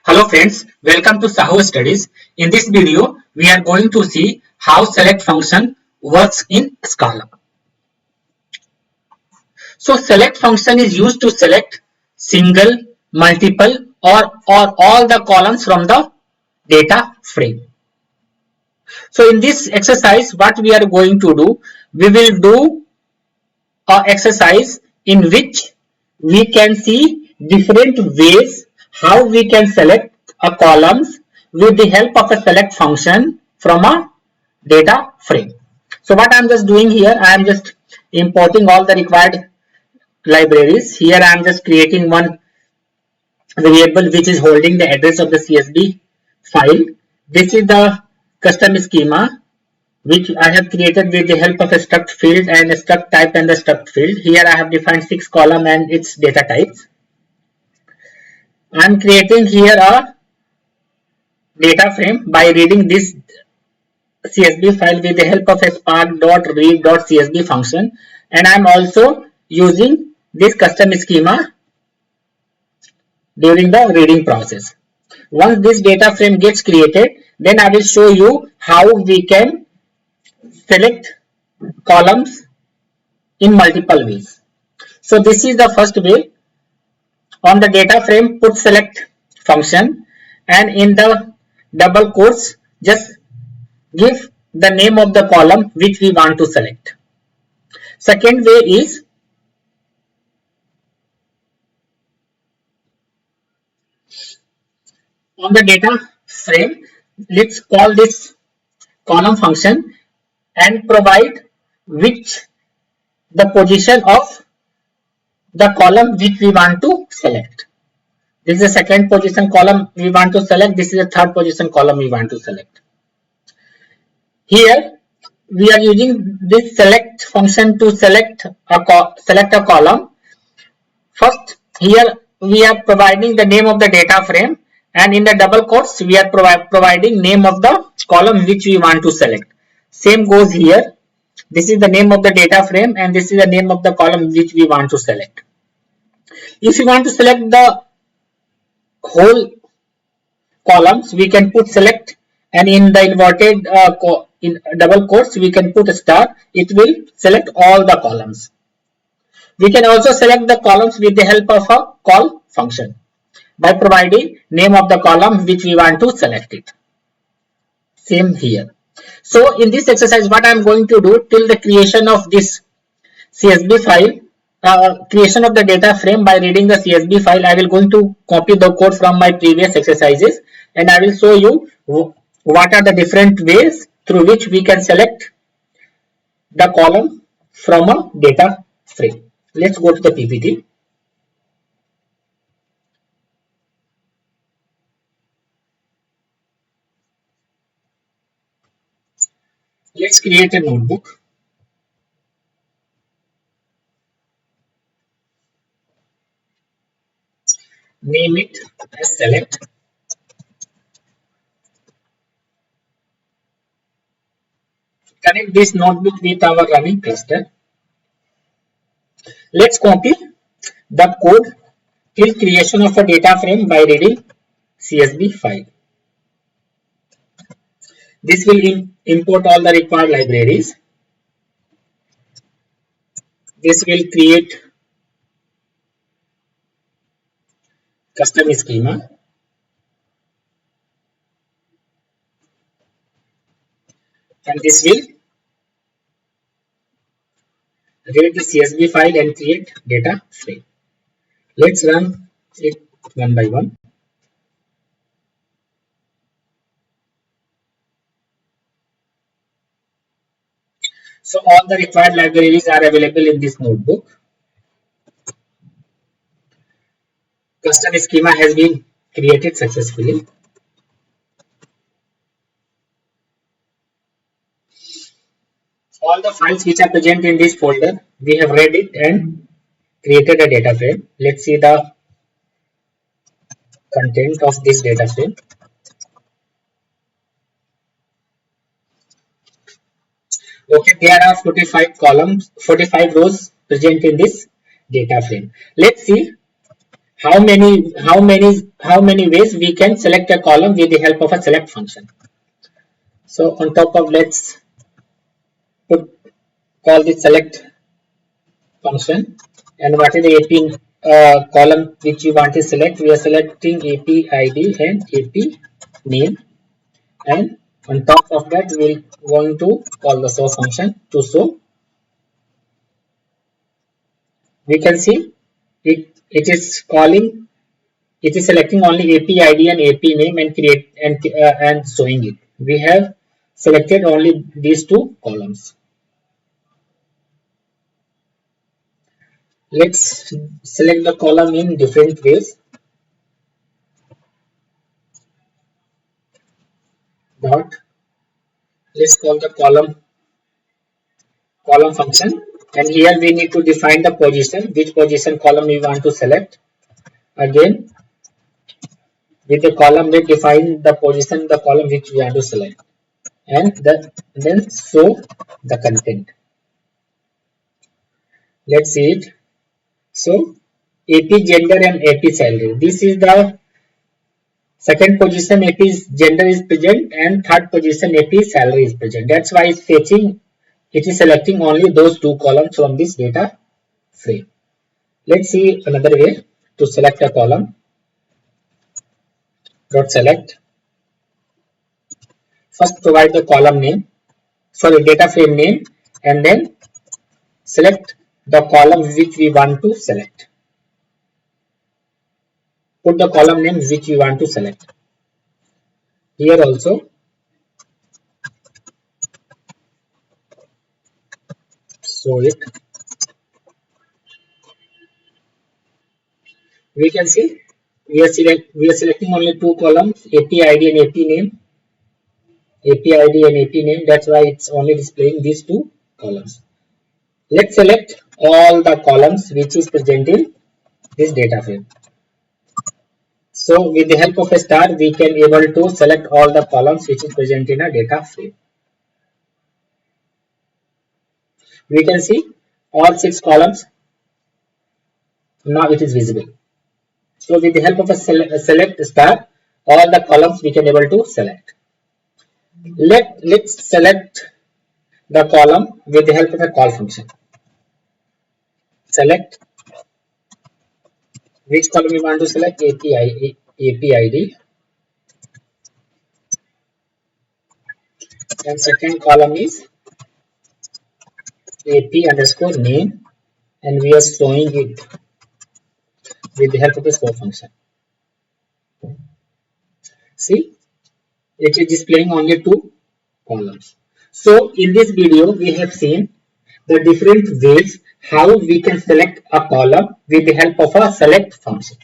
Hello friends, welcome to Sahu Studies. In this video, we are going to see how select function works in Scala. So select function is used to select single, multiple or all the columns from the data frame. So in this exercise, what we are going to do, we will do a exercise in which we can see different ways how we can select a columns with the help of a select function from a data frame. So what I am just doing here, I am just importing all the required libraries. Here I am just creating one variable which is holding the address of the CSV file. This is the custom schema which I have created with the help of a struct field and a struct type and the struct field. Here I have defined 6 column and its data types. I am creating here a data frame by reading this CSV file with the help of a spark.read.csv function, and I am also using this custom schema during the reading process. Once this data frame gets created, then I will show you how we can select columns in multiple ways. So this is the first way. On the data frame, put select function, and in the double quotes just give the name of the column which we want to select. Second way is on the data frame, let's call this column function and provide which the position of the column which we want to select. This is the second position column we want to select. This is the third position column we want to select. Here we are using this select function to select a column. First, here we are providing the name of the data frame, and in the double quotes we are providing name of the column which we want to select. Same goes here. This is the name of the data frame and this is the name of the column which we want to select. If you want to select the whole columns, we can put select, and in the inverted in double quotes we can put a star. It will select all the columns. We can also select the columns with the help of a call function by providing name of the column which we want to select it. Same here. So in this exercise, what I am going to do till the creation of this CSV file, creation of the data frame by reading the CSV file, I will going to copy the code from my previous exercises, and I will show you what are the different ways through which we can select the column from a data frame. Let's go to the PPT. Let's create a notebook. Name it as select. Connect this notebook with our running cluster. Let's copy the code till creation of a data frame by reading CSV file. This will import all the required libraries. This will create custom schema. And this will read the CSV file and create data frame. Let's run it one by one. So all the required libraries are available in this notebook. Custom schema has been created successfully. All the files which are present in this folder, we have read it and created a data frame. Let's see the content of this data frame. Okay, there are 45 rows present in this data frame. Let's see how many ways we can select a column with the help of a select function. So on top of, let's call the select function, and what is the AP column which we want to select? We are selecting AP ID and AP name, and on top of that we're going to call the show function to show. We can see it is calling, it is selecting only AP ID and AP name and create and showing it. We have selected only these two columns. Let's select the column in different ways. Dot, let's call the column function, and here we need to define the position, which position column we want to select. Again, with the column we define the position the column which we want to select, and then show the content. Let's see it. So AP gender and AP salary, this is the second position. AP gender is present, and third position AP salary is present. That's why it's fetching, it is selecting only those two columns from this data frame. Let's see another way to select a column. Dot select. First provide the column name, sorry, data frame name, and then select the column which we want to select. Put the column name which we want to select. Here also show it. We can see we are selecting only two columns, AP ID and AP name. AP ID and AP name, that's why it's only displaying these two columns. Let's select all the columns which is present in this data frame. So with the help of a star we can able to select all the columns which is present in a data frame. We can see all 6 columns. Now it is visible. So with the help of a select star, all the columns we can able to select. Let's select the column with the help of a call function. Select, which column we want to select? AP ID, and second column is AP underscore name, and we are showing it with the help of the show function. See, it is displaying only 2 columns. So in this video we have seen the different ways how we can select a column with the help of a select function.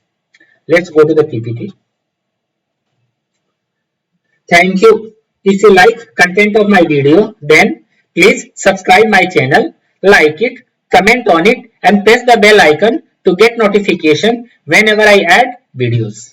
Let's go to the PPT. Thank you. If you like content of my video, then please subscribe my channel, like it, comment on it, and press the bell icon to get notification whenever I add videos.